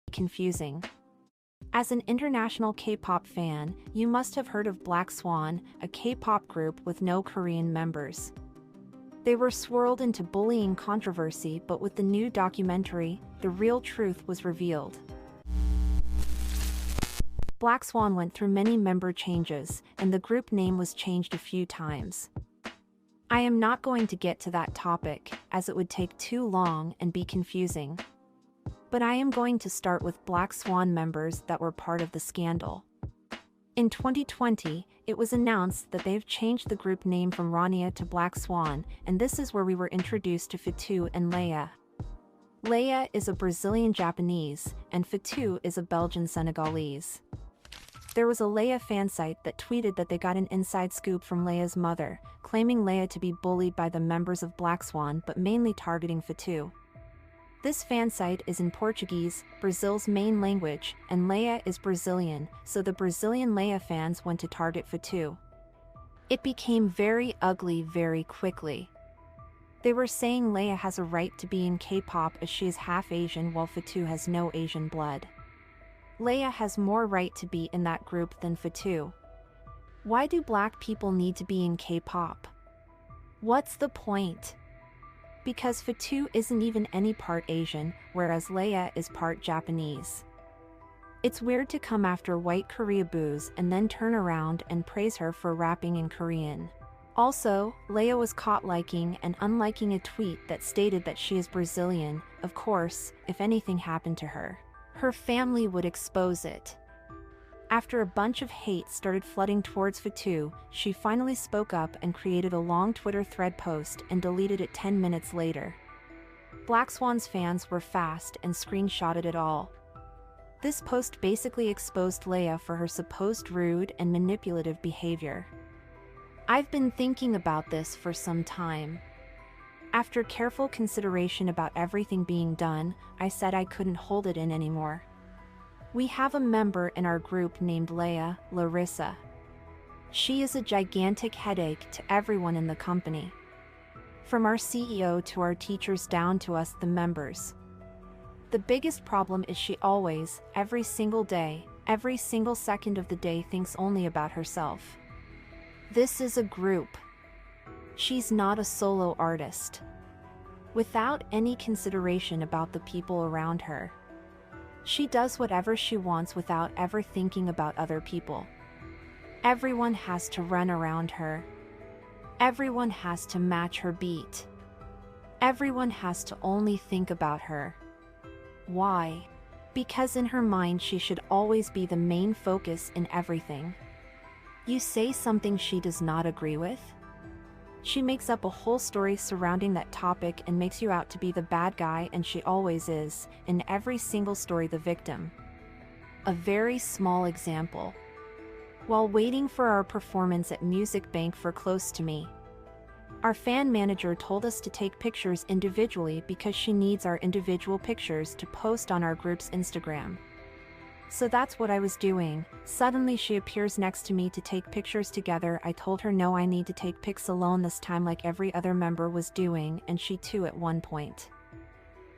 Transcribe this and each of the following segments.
confusing. As an international K-pop fan, you must have heard of Black Swan, a K-pop group with no Korean members. They were swirled into bullying controversy, but with the new documentary, the real truth was revealed. Black Swan went through many member changes, and the group name was changed a few times. I am not going to get to that topic, as it would take too long and be confusing. But I am going to start with Black Swan members that were part of the scandal. In 2020, it was announced that they've changed the group name from Rania to Black Swan, and this is where we were introduced to Fatou and Leia. Leia is a Brazilian Japanese, and Fatou is a Belgian Senegalese. There was a Leia fan site that tweeted that they got an inside scoop from Leia's mother, claiming Leia to be bullied by the members of Black Swan but mainly targeting Fatou. This fan site is in Portuguese, Brazil's main language, and Leia is Brazilian, so the Brazilian Leia fans went to target Fatou. It became very ugly very quickly. They were saying Leia has a right to be in K-pop as she is half Asian while Fatou has no Asian blood. Leia has more right to be in that group than Fatou. Why do black people need to be in K-pop? What's the point? Because Fatou isn't even any part Asian, whereas Leia is part Japanese. It's weird to come after white Koreaboos and then turn around and praise her for rapping in Korean. Also, Leia was caught liking and unliking a tweet that stated that she is Brazilian. Of course, if anything happened to her, her family would expose it. After a bunch of hate started flooding towards Fatou, she finally spoke up and created a long Twitter thread post and deleted it 10 minutes later. Black Swan's fans were fast and screenshotted it all. This post basically exposed Leia for her supposed rude and manipulative behavior. I've been thinking about this for some time. After careful consideration about everything being done, I said I couldn't hold it in anymore. We have a member in our group named Leia, Larissa. She is a gigantic headache to everyone in the company. From our CEO to our teachers down to us, the members. The biggest problem is she always, every single day, every single second of the day thinks only about herself. This is a group. She's not a solo artist. Without any consideration about the people around her. She does whatever she wants without ever thinking about other people. Everyone has to run around her. Everyone has to match her beat. Everyone has to only think about her. Why? Because in her mind she should always be the main focus in everything. You say something she does not agree with? She makes up a whole story surrounding that topic and makes you out to be the bad guy, and she always is, in every single story, the victim. A very small example. While waiting for our performance at Music Bank for Close to Me, our fan manager told us to take pictures individually because she needs our individual pictures to post on our group's Instagram. So that's what I was doing. Suddenly she appears next to me to take pictures together. I told her no, I need to take pics alone this time like every other member was doing, and she too at one point.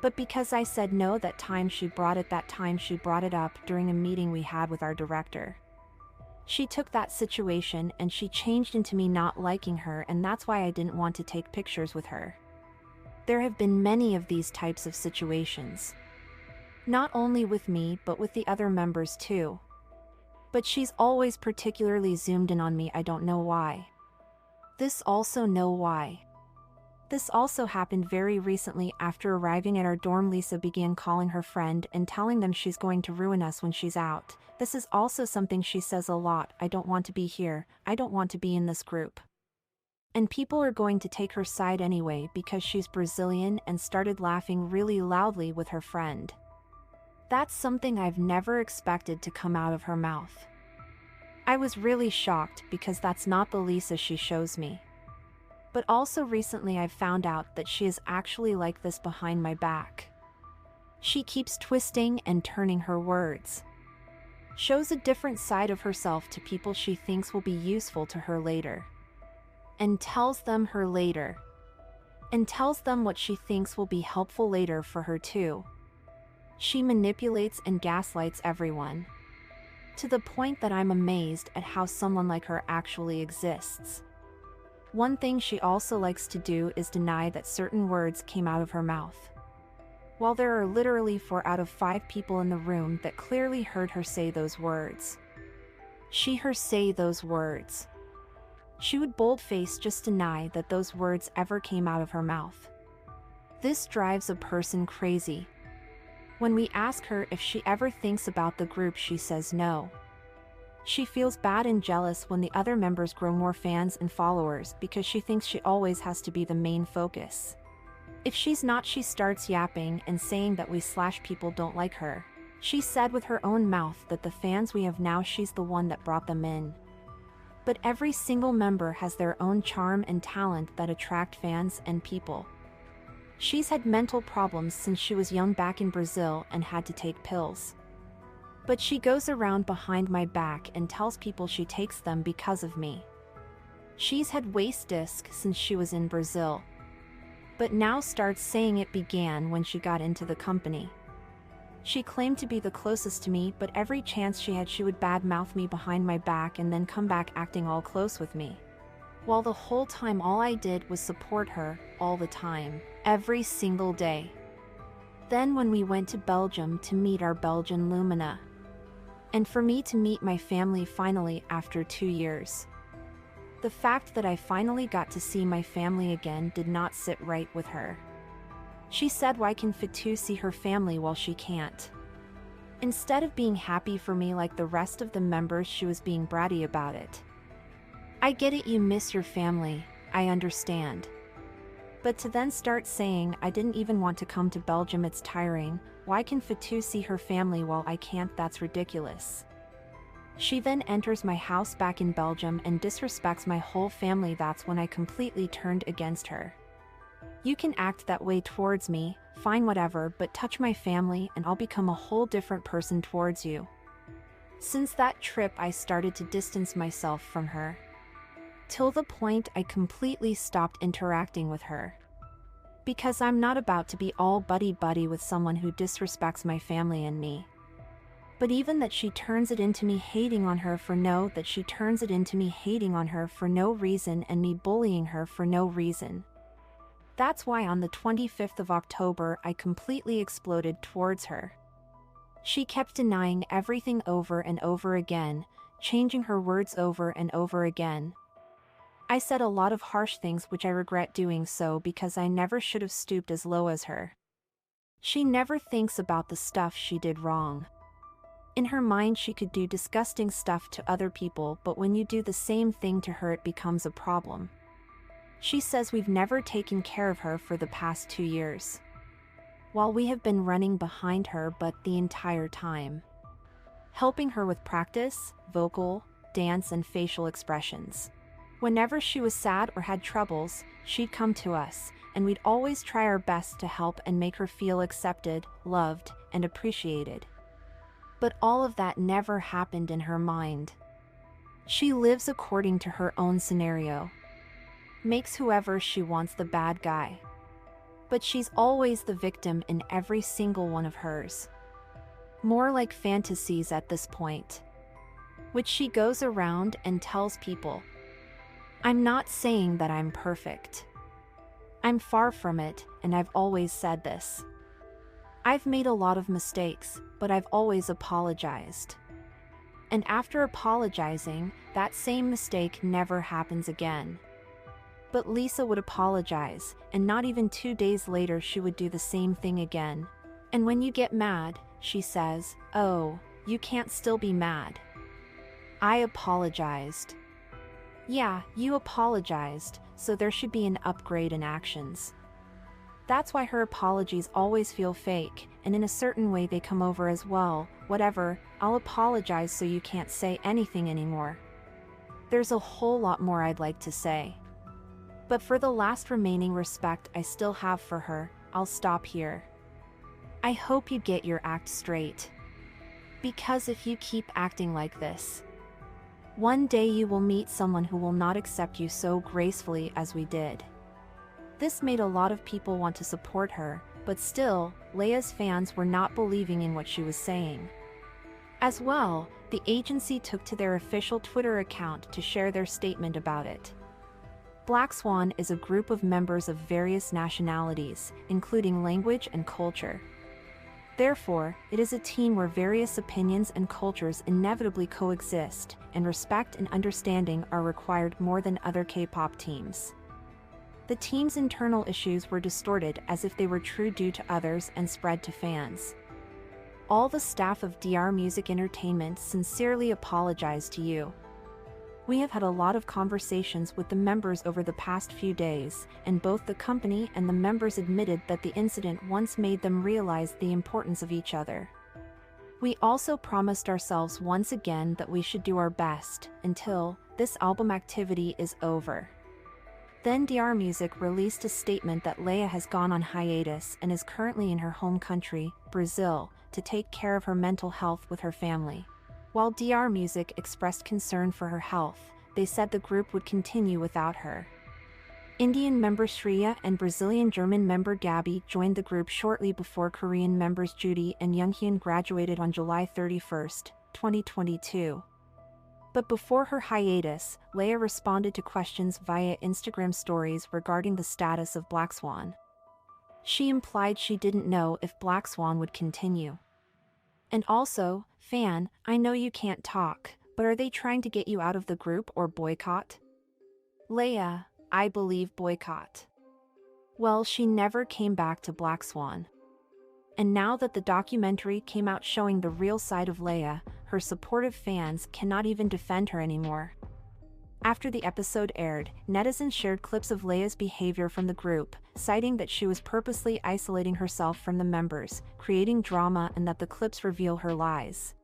But because I said no that time she brought it up during a meeting we had with our director. She took that situation and she changed into me not liking her, and that's why I didn't want to take pictures with her. There have been many of these types of situations. Not only with me but with the other members too. But she's always particularly zoomed in on me, I don't know why. This also happened very recently. After arriving at our dorm, Lisa began calling her friend and telling them she's going to ruin us when she's out. This is also something she says a lot, I don't want to be here, I don't want to be in this group. And people are going to take her side anyway because she's Brazilian, and started laughing really loudly with her friend. That's something I've never expected to come out of her mouth. I was really shocked because that's not the Lisa she shows me. But also recently I've found out that she is actually like this behind my back. She keeps twisting and turning her words. Shows a different side of herself to people she thinks will be useful to her later. And tells them what she thinks will be helpful later for her too. She manipulates and gaslights everyone, to the point that I'm amazed at how someone like her actually exists. One thing she also likes to do is deny that certain words came out of her mouth, while there are literally 4 out of 5 people in the room that clearly heard her say those words. She say those words. She would bold-face just deny that those words ever came out of her mouth. This drives a person crazy. When we ask her if she ever thinks about the group, she says no. She feels bad and jealous when the other members grow more fans and followers because she thinks she always has to be the main focus. If she's not, she starts yapping and saying that we / people don't like her. She said with her own mouth that the fans we have now, she's the one that brought them in. But every single member has their own charm and talent that attract fans and people. She's had mental problems since she was young back in Brazil and had to take pills. But she goes around behind my back and tells people she takes them because of me. She's had waist disc since she was in Brazil, but now starts saying it began when she got into the company. She claimed to be the closest to me, but every chance she had, she would badmouth me behind my back and then come back acting all close with me. While the whole time all I did was support her, all the time, every single day. Then when we went to Belgium to meet our Belgian Lumina, and for me to meet my family finally after 2 years. The fact that I finally got to see my family again did not sit right with her. She said, why can Fatou see her family while she can't? Instead of being happy for me like the rest of the members, she was being bratty about it. I get it, you miss your family, I understand. But to then start saying I didn't even want to come to Belgium, it's tiring. Why can Fatou see her family while I can't? That's ridiculous. She then enters my house back in Belgium and disrespects my whole family. That's when I completely turned against her. You can act that way towards me, fine, whatever, but touch my family and I'll become a whole different person towards you. Since that trip, I started to distance myself from her, till the point I completely stopped interacting with her. Because I'm not about to be all buddy-buddy with someone who disrespects my family and me. But even that, she turns it into me hating on her for no reason and me bullying her for no reason. That's why on the 25th of October I completely exploded towards her. She kept denying everything over and over again, changing her words over and over again. I said a lot of harsh things which I regret doing so because I never should have stooped as low as her. She never thinks about the stuff she did wrong. In her mind she could do disgusting stuff to other people, but when you do the same thing to her it becomes a problem. She says we've never taken care of her for the past 2 years, while we have been running behind her but the entire time, helping her with practice, vocal, dance and facial expressions. Whenever she was sad or had troubles, she'd come to us, and we'd always try our best to help and make her feel accepted, loved, and appreciated. But all of that never happened in her mind. She lives according to her own scenario, makes whoever she wants the bad guy. But she's always the victim in every single one of hers. More like fantasies at this point, which she goes around and tells people. I'm not saying that I'm perfect. I'm far from it, and I've always said this. I've made a lot of mistakes, but I've always apologized. And after apologizing, that same mistake never happens again. But Lisa would apologize, and not even 2 days later she would do the same thing again. And when you get mad, she says, "Oh, you can't still be mad. I apologized." Yeah, you apologized, so there should be an upgrade in actions. That's why her apologies always feel fake, and in a certain way they come over as, well, whatever, I'll apologize so you can't say anything anymore. There's a whole lot more I'd like to say. But for the last remaining respect I still have for her, I'll stop here. I hope you get your act straight. Because if you keep acting like this, one day you will meet someone who will not accept you so gracefully as we did. This made a lot of people want to support her, But still, Leia's fans were not believing in what she was saying. As well, the agency took to their official Twitter account to share their statement about it. Black Swan is a group of members of various nationalities, including language and culture. Therefore, it is a team where various opinions and cultures inevitably coexist, and respect and understanding are required more than other K-pop teams. The team's internal issues were distorted as if they were true due to others and spread to fans. All the staff of DR Music Entertainment sincerely apologize to you. We have had a lot of conversations with the members over the past few days, and both the company and the members admitted that the incident once made them realize the importance of each other. We also promised ourselves once again that we should do our best until this album activity is over. Then DR Music released a statement that Leia has gone on hiatus and is currently in her home country, Brazil, to take care of her mental health with her family. While DR Music expressed concern for her health, they said the group would continue without her. Indian member Shreya and Brazilian-German member Gabby joined the group shortly before Korean members Judy and Younghyun graduated on July 31, 2022. But before her hiatus, Leia responded to questions via Instagram stories regarding the status of Black Swan. She implied she didn't know if Black Swan would continue. And also, fan, I know you can't talk, but are they trying to get you out of the group or boycott? Leia, I believe boycott. Well, she never came back to Black Swan. And now that the documentary came out showing the real side of Leia, her supportive fans cannot even defend her anymore. After the episode aired, netizens shared clips of Leia's behavior from the group, citing that she was purposely isolating herself from the members, creating drama, and that the clips reveal her lies.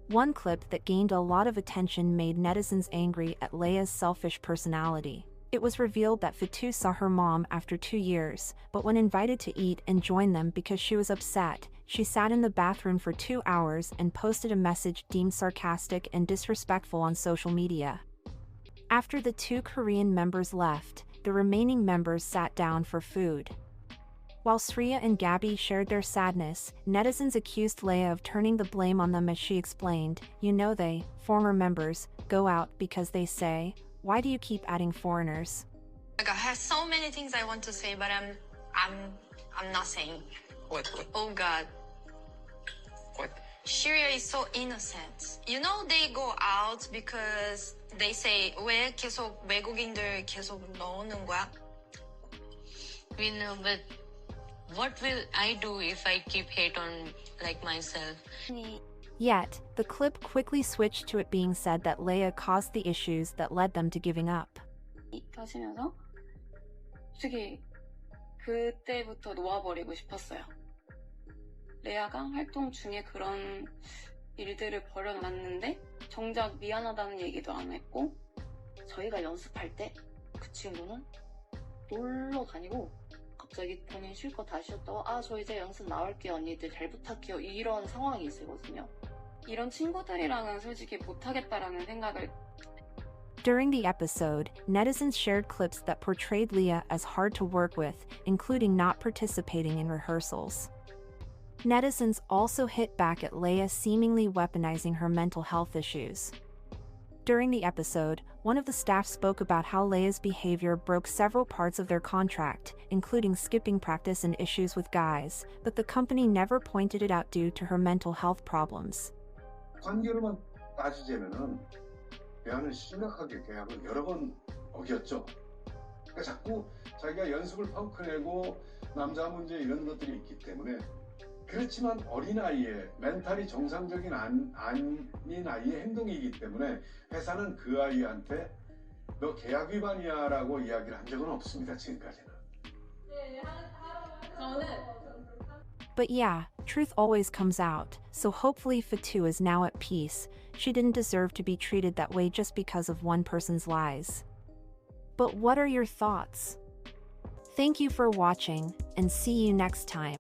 One clip that gained a lot of attention made netizens angry at Leia's selfish personality. It was revealed that Fatou saw her mom after 2 years, but when invited to eat and join them because she was upset, she sat in the bathroom for 2 hours and posted a message deemed sarcastic and disrespectful on social media. After the 2 Korean members left, the remaining members sat down for food. While Shreya and Gabby shared their sadness, netizens accused Leia of turning the blame on them as she explained, "You know they, former members, go out because they say, why do you keep adding foreigners?" Like, I have so many things I want to say, but I'm not saying. What? Oh God. What? Syria is so innocent. You know they go out because they say 왜 계속 외국인들 계속 넣는 거야? We know, but what will I do if I keep hate on like myself? Yet, the clip quickly switched to it being said that Leia caused the issues that led them to giving up. 하시면서 솔직히 그때부터 놓아버리고 싶었어요. 레아가 활동 중에 그런 일들을 벌여놨는데 정작 미안하다는 얘기도 안 했고 저희가 연습할 때 그 친구는 놀러 다니고 갑자기 본인 쉴 거 다 쉬었다고 저 이제 연습 나올게요 언니들 잘 부탁해요 이런 상황이 있거든요. 이런 친구들이랑은 솔직히 못하겠다라는 생각을. During the episode, netizens shared clips that portrayed Leia as hard to work with, including not participating in rehearsals. Netizens also hit back at Leia seemingly weaponizing her mental health issues. During the episode, one of the staff spoke about how Leia's behavior broke several parts of their contract, including skipping practice and issues with guys, but the company never pointed it out due to her mental health problems. 관계로만 따지자면은 레아는 심각하게 계약을 여러 번 어겼죠. 그러니까 자꾸 자기가 연습을 펑크내고 남자 문제 이런 것들이 있기 때문에 그렇지만 어린아이의 멘탈이 정상적인 아닌 아이의 행동이기 때문에 회사는 그 아이한테 너 계약 위반이야 라고 이야기를 한 적은 없습니다. 지금까지는. But yeah, truth always comes out, so hopefully Fatou is now at peace. She didn't deserve to be treated that way just because of one person's lies. But what are your thoughts? Thank you for watching, and see you next time.